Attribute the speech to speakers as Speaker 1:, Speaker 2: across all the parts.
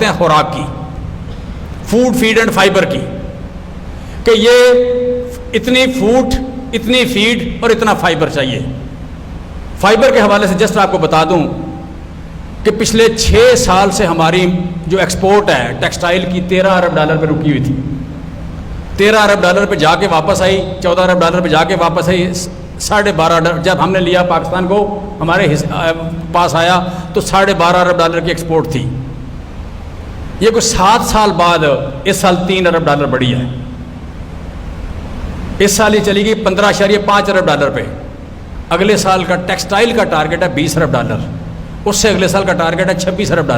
Speaker 1: کرتے ہیں خوراک کی، فوڈ فیڈ اینڈ فائبر کی، کہ یہ اتنی فوڈ، اتنی فیڈ اور اتنا فائبر چاہیے۔ فائبر کے حوالے سے جسٹ آپ کو بتا دوں کہ پچھلے 6 سال سے ہماری جو ایکسپورٹ ہے ٹیکسٹائل کی $13 ارب پہ رکی ہوئی تھی، $13 ارب پہ جا کے واپس آئی، $14 ارب پہ جا کے واپس آئی، 12.5 جب ہم نے لیا پاکستان کو ہمارے پاس آیا تو $12.5 ارب کی ایکسپورٹ تھی۔ یہ کوئی 7 سال بعد اس سال $3 ارب بڑھی ہے، اس سال یہ چلی گئی $15.5 ارب پہ۔ اگلے سال کا ٹیکسٹائل کا ٹارگٹ ہے $20 ارب، اس سے اگلے سال کا ٹارگٹ ہے $26 ارب،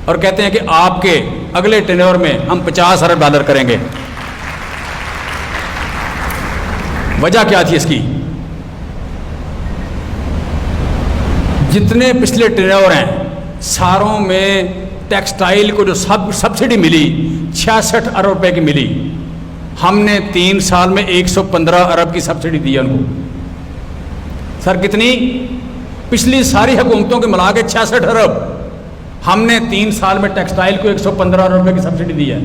Speaker 1: اور کہتے ہیں کہ آپ کے اگلے ٹینیور میں ہم $50 ارب کریں گے۔ وجہ کیا تھی اس کی؟ جتنے پچھلے ٹینیور ہیں ساروں میں ٹیکسٹائل کو جو سبسڈی ملی 66 ارب روپے کی ملی، ہم نے 3 سال میں 115 ارب کی سبسڈی دی ہے ان کو۔ سر کتنی؟ پچھلی ساری حکومتوں کے ملا کے 66 ارب، ہم نے 3 سال میں ٹیکسٹائل کو 115 ارب روپے کی سبسڈی دی ہے۔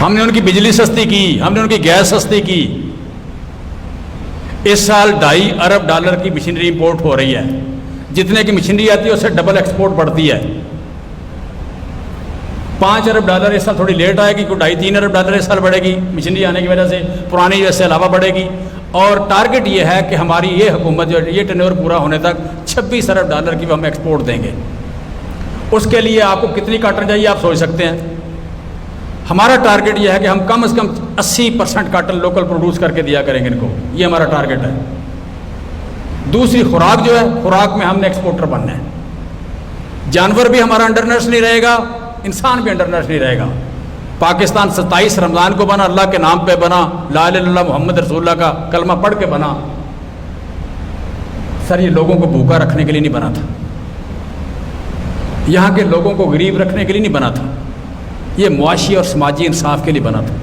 Speaker 1: ہم نے ان کی بجلی سستی کی، ہم نے ان کی گیس سستی کی۔ اس سال $2.5 ارب کی مشینری امپورٹ ہو رہی ہے، جتنے کی مشینری آتی ہے اس سے ڈبل ایکسپورٹ بڑھتی ہے۔ $5 ارب اس سال تھوڑی لیٹ آئے گی، کوئی $2.5-3 ارب اس سال بڑھے گی مشینری آنے کی وجہ سے، پرانی اس سے علاوہ بڑھے گی، اور ٹارگٹ یہ ہے کہ ہماری یہ حکومت جو یہ ٹینیور پورا ہونے تک $26 ارب کی ہم ایکسپورٹ دیں گے۔ اس کے لیے آپ کو کتنی کاٹن چاہیے آپ سوچ سکتے ہیں۔ ہمارا ٹارگٹ یہ ہے کہ ہم کم از کم 80% کاٹن لوکل پروڈیوس کر کے دیا کریں گے ان کو، یہ ہمارا ٹارگٹ ہے۔ دوسری خوراک جو ہے، خوراک میں ہم نے ایکسپورٹر بننا ہے۔ جانور بھی ہمارا انڈر نرس نہیں رہے گا، انسان بھی انڈر نرس نہیں رہے گا۔ پاکستان 27 رمضان کو بنا، اللہ کے نام پہ بنا، لا الہ الا اللہ محمد رسول اللہ کا کلمہ پڑھ کے بنا۔ سر یہ لوگوں کو بھوکا رکھنے کے لیے نہیں بنا تھا، یہاں کے لوگوں کو غریب رکھنے کے لیے نہیں بنا تھا، یہ معاشی اور سماجی انصاف کے لیے بنا تھا۔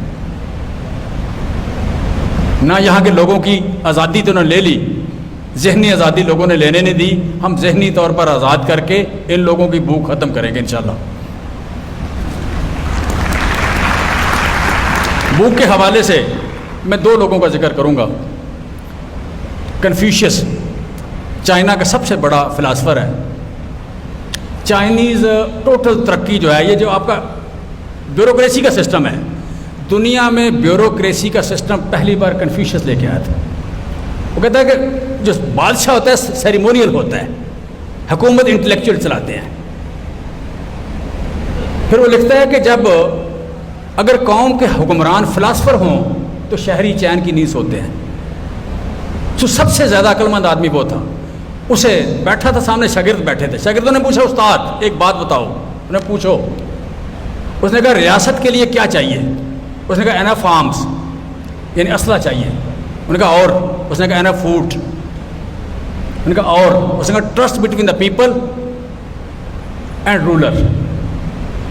Speaker 1: نہ یہاں کے لوگوں کی آزادی تو انہوں نے لے لی، ذہنی آزادی لوگوں نے لینے نہیں دی، ہم ذہنی طور پر آزاد کر کے ان لوگوں کی بھوک ختم کریں گے انشاءاللہ۔ بھوک کے حوالے سے میں 2 لوگوں کا ذکر کروں گا۔ کنفیوشس چائنا کا سب سے بڑا فلاسفر ہے۔ چائنیز ٹوٹل ترقی جو ہے، یہ جو آپ کا بیوروکریسی کا سسٹم ہے، دنیا میں بیوروکریسی کا سسٹم پہلی بار کنفیوشس لے کے آیا تھا۔ وہ کہتا ہے کہ جو بادشاہ ہوتا ہے سیریمونیل ہوتا ہے، حکومت انٹلیکچوئل چلاتے ہیں۔ پھر وہ لکھتا ہے کہ جب اگر قوم کے حکمران فلاسفر ہوں تو شہری چین کی نیند سوتے ہیں۔ جو سب سے زیادہ عقل مند آدمی وہ تھا، اسے بیٹھا تھا سامنے شاگرد بیٹھے تھے، شاگردوں نے پوچھا استاد ایک بات بتاؤ، انہیں پوچھو۔ اس نے کہا ریاست کے لیے کیا چاہیے؟ اس نے کہا انف آرمز یعنی اسلحہ چاہیے۔ انہوں نے کہا اور؟ اس نے کہا انف فوڈ۔ انہوں نے کہا اور؟ اس نے کہا trust between the people and ruler.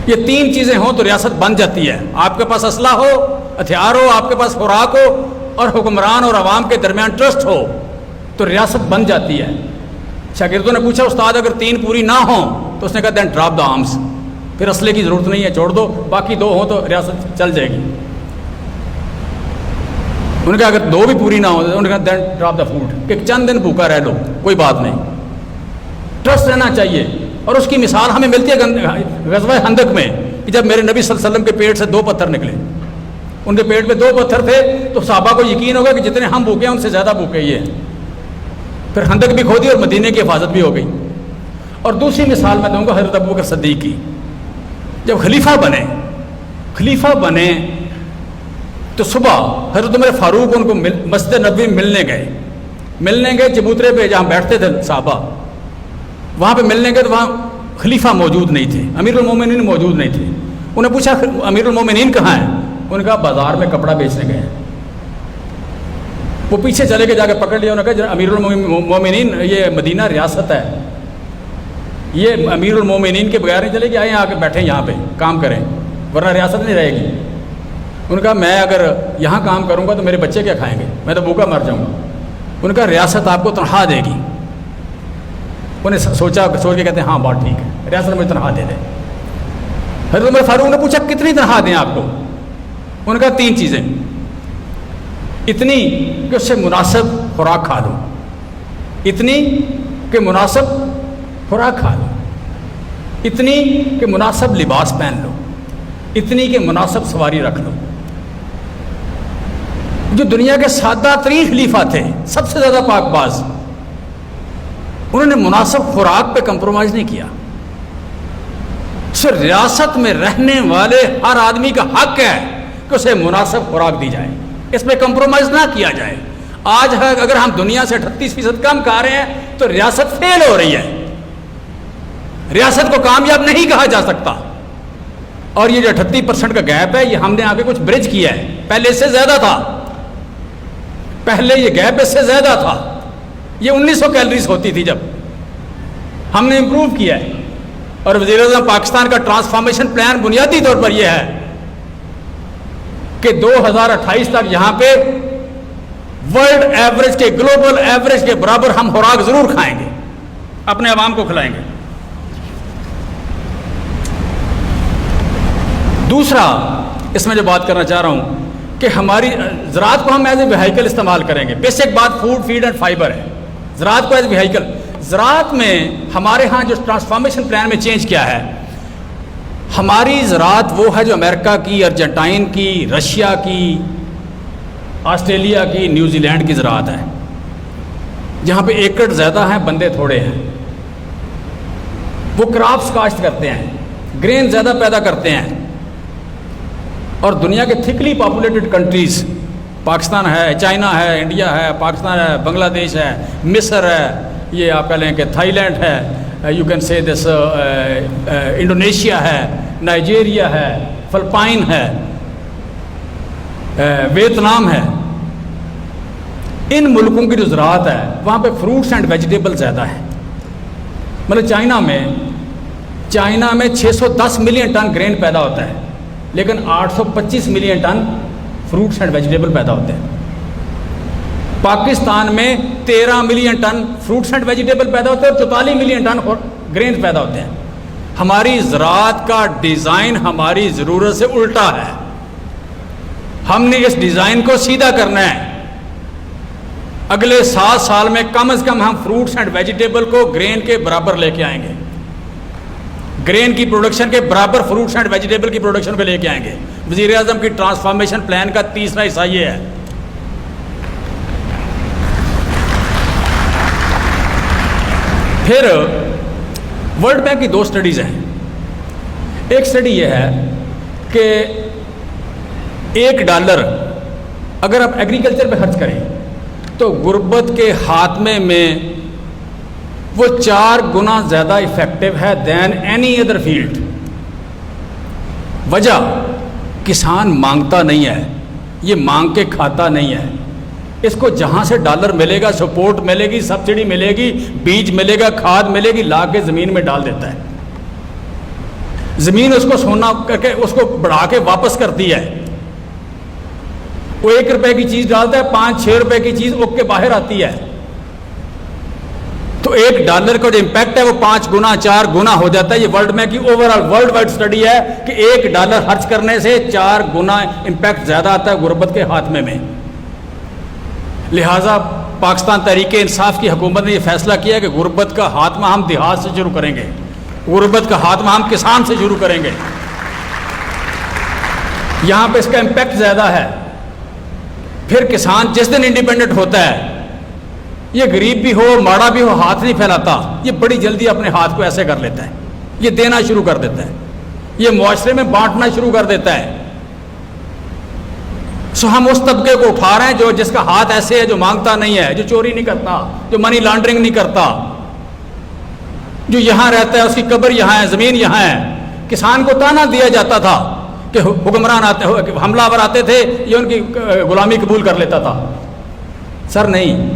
Speaker 1: یہ 3 چیزیں ہوں تو ریاست بن جاتی ہے۔ آپ کے پاس اسلحہ ہو، ہتھیار ہو، آپ کے پاس خوراک ہو، اور حکمران اور عوام کے درمیان ٹرسٹ ہو تو ریاست بن جاتی ہے۔ شاگردوں نے پوچھا استاد اگر 3 پوری نہ ہوں؟ تو اس نے کہا دین ڈراپ دا آرمز، پھر اسلحے کی ضرورت نہیں ہے، چھوڑ دو، باقی 2 ہوں تو ریاست چل جائے گی۔ انہوں نے کہا اگر 2 بھی پوری نہ ہوں، انہوں نے کہا دین ڈراپ دا فوڈ، کہ چند دن بھوکا رہ لو کوئی بات نہیں، ٹرسٹ رہنا چاہیے۔ اور اس کی مثال ہمیں ملتی ہے غزوہ خندق میں، کہ جب میرے نبی صلی اللہ علیہ وسلم کے پیٹ سے 2 پتھر نکلے، ان کے پیٹ میں 2 پتھر تھے، تو صحابہ کو یقین ہوگا کہ جتنے ہم بھوکے ہیں ان سے زیادہ بھوکے یہ ہیں۔ پھر خندق بھی کھودی اور مدینے کی حفاظت بھی ہو گئی۔ اور دوسری مثال میں دوں گا حضرت ابوبکر صدیق کی۔ جب خلیفہ بنے تو صبح حضرت عمر فاروق ان کو مسجد نبوی ملنے گئے چبوترے پہ جہاں بیٹھتے تھے صحابہ، وہاں پہ ملنے گئے تو وہاں خلیفہ موجود نہیں تھے، امیر المومنین موجود نہیں تھے۔ انہیں پوچھا امیر المومنین کہاں ہیں؟ انہوں نے کہا بازار میں کپڑا بیچنے گئے ہیں۔ وہ پیچھے چلے کے جا کے پکڑ لیا، انہوں نے کہا امیر المومنین یہ مدینہ ریاست ہے، یہ امیر المومنین کے بغیر نہیں چلے گی، آئیں آ کے بیٹھیں یہاں پہ کام کریں ورنہ ریاست نہیں رہے گی۔ انہوں نے کہا میں اگر یہاں کام کروں گا تو میرے بچے کیا کھائیں گے، میں تو بھوکا مر جاؤں گا۔ انہوں نے کہا ریاست آپ کو تنخواہ دے گی، انہیں سوچ کے کہتے ہیں ہاں بات ٹھیک ہے، ریاست میں تنخواہ دے دیں۔ حضرت عمر فاروق نے پوچھا کتنی تنخواہ دیں آپ کو؟ انہوں نے کہا 3 چیزیں، اتنی کہ اس سے مناسب خوراک کھا لو، اتنی کہ مناسب خوراک کھا لو، اتنی کہ مناسب لباس پہن لو، اتنی کہ مناسب سواری رکھ لو۔ جو دنیا کے سادہ ترین خلیفہ تھے، سب سے زیادہ پاک باز، انہوں نے مناسب خوراک پہ کمپرومائز نہیں کیا۔ صرف ریاست میں رہنے والے ہر آدمی کا حق ہے کہ اسے مناسب خوراک دی جائے، اس پہ کمپرومائز نہ کیا جائے۔ آج اگر ہم دنیا سے 38% کم کھا رہے ہیں تو ریاست فیل ہو رہی ہے، ریاست کو کامیاب نہیں کہا جا سکتا۔ اور یہ جو 38% کا گیپ ہے، یہ ہم نے آگے کچھ برج کیا ہے، پہلے اس سے زیادہ تھا، پہلے یہ گیپ اس سے زیادہ تھا، یہ 1900 کیلریز ہوتی تھی، جب ہم نے امپروو کیا ہے۔ اور وزیر اعظم پاکستان کا ٹرانسفارمیشن پلان بنیادی طور پر یہ ہے کہ 2028 تک یہاں پہ ورلڈ ایوریج کے، گلوبل ایوریج کے برابر ہم خوراک ضرور کھائیں گے، اپنے عوام کو کھلائیں گے۔ دوسرا اس میں جو بات کرنا چاہ رہا ہوں کہ ہماری زراعت کو ہم ایز اے وہیکل استعمال کریں گے۔ بیسک بات فوڈ، فیڈ اینڈ فائبر ہے، زراعت کو ایز اے وہیکل۔ زراعت میں ہمارے ہاں جو ٹرانسفارمیشن پلان میں چینج کیا ہے، ہماری زراعت وہ ہے جو امریکہ کی، ارجنٹائن کی، رشیا کی، آسٹریلیا کی، نیوزی لینڈ کی زراعت ہے، جہاں پہ ایکڑ زیادہ ہیں، بندے تھوڑے ہیں۔ وہ کراپس کاشت کرتے ہیں، گرین زیادہ پیدا کرتے ہیں۔ اور دنیا کے تھکلی پاپولیٹڈ کنٹریز، پاکستان ہے، چائنا ہے، انڈیا ہے، پاکستان ہے، بنگلہ دیش ہے، مصر ہے، یہ آپ کہہ لیں کہ تھائی لینڈ ہے، you can say this, Indonesia ہے، نائجیریا ہے، فلپائن ہے، ویتنام ہے۔ ان ملکوں کی جو زراعت ہے وہاں پہ فروٹس اینڈ ویجیٹیبل زیادہ ہے۔ مطلب چائنا میں 610 ملین ٹن گرین پیدا ہوتا ہے، لیکن 825 million ton fruits and vegetable پیدا ہوتے ہیں۔ پاکستان میں 13 million ton fruits and vegetable پیدا ہوتے ہیں اور 44 ملین ٹن گرین پیدا ہوتے ہیں۔ ہماری زراعت کا ڈیزائن ہماری ضرورت سے الٹا ہے، ہم نے اس ڈیزائن کو سیدھا کرنا ہے۔ اگلے 7 سال میں کم از کم ہم فروٹس اینڈ ویجیٹیبل کو گرین کے برابر لے کے آئیں گے، گرین کی پروڈکشن کے برابر فروٹس اینڈ ویجیٹیبل کی پروڈکشن کو لے کے آئیں گے۔ وزیر اعظم کی ٹرانسفارمیشن پلان کا تیسرا حصہ یہ ہے۔ پھر ورلڈ بینک کی 2 سٹڈیز ہیں۔ ایک سٹڈی یہ ہے کہ $1 اگر آپ ایگریکلچر پہ خرچ کریں تو غربت کے خاتمے میں وہ 4 گنا زیادہ افیکٹو ہے دین اینی ادر فیلڈ۔ وجہ، کسان مانگتا نہیں ہے، یہ مانگ کے کھاتا نہیں ہے۔ اس کو جہاں سے ڈالر ملے گا، سپورٹ ملے گی، سبسڈی ملے گی، بیج ملے گا، کھاد ملے گی، لا کے زمین میں ڈال دیتا ہے۔ زمین اس کو سونا کر کے اس کو بڑھا کے واپس کرتی ہے۔ وہ 1 روپے کی چیز ڈالتا ہے، 5-6 روپے کی چیز اگ کے باہر آتی ہے۔ تو $1 کا جو امپیکٹ ہے وہ 5 گنا 4 گنا ہو جاتا ہے۔ یہ ورلڈ بینک کی overall worldwide study ہے کہ $1 خرچ کرنے سے 4 گنا امپیکٹ زیادہ آتا ہے غربت کے خاتمے میں۔ لہٰذا پاکستان تحریک انصاف کی حکومت نے یہ فیصلہ کیا کہ غربت کا خاتمہ ہم دیہات سے شروع کریں گے، غربت کا خاتمہ ہم کسان سے شروع کریں گے۔ یہاں پہ اس کا امپیکٹ زیادہ ہے۔ پھر کسان جس دن انڈیپینڈنٹ ہوتا ہے، یہ غریب بھی ہو، ماڑا بھی ہو، ہاتھ نہیں پھیلاتا، یہ بڑی جلدی اپنے ہاتھ کو ایسے کر لیتا ہے، یہ دینا شروع کر دیتا ہے، یہ معاشرے میں بانٹنا شروع کر دیتا ہے۔ سو ہم اس طبقے کو اٹھا رہے ہیں جو جس کا ہاتھ ایسے ہے، جو مانگتا نہیں ہے، جو چوری نہیں کرتا، جو منی لانڈرنگ نہیں کرتا، جو یہاں رہتا ہے، اس کی قبر یہاں ہے، زمین یہاں ہے۔ کسان کو تانا دیا جاتا تھا کہ حکمران آتے، حملہ آور آتے تھے، یہ ان کی غلامی قبول کر لیتا تھا۔ سر نہیں،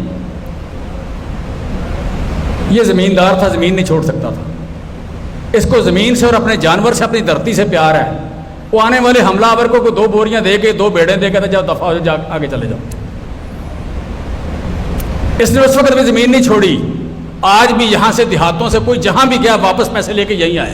Speaker 1: یہ زمیندار تھا، زمین نہیں چھوڑ سکتا تھا۔ اس کو زمین سے اور اپنے جانور سے، اپنی دھرتی سے پیار ہے۔ وہ آنے والے حملہ آور کو 2 بوریاں دے کے، 2 بیڑیں دے کے جاؤ دفعہ ہو جاؤ، آگے چلے جاؤ۔ اس نے اس وقت بھی زمین نہیں چھوڑی۔ آج بھی یہاں سے دیہاتوں سے کوئی جہاں بھی گیا واپس پیسے لے کے یہیں آیا.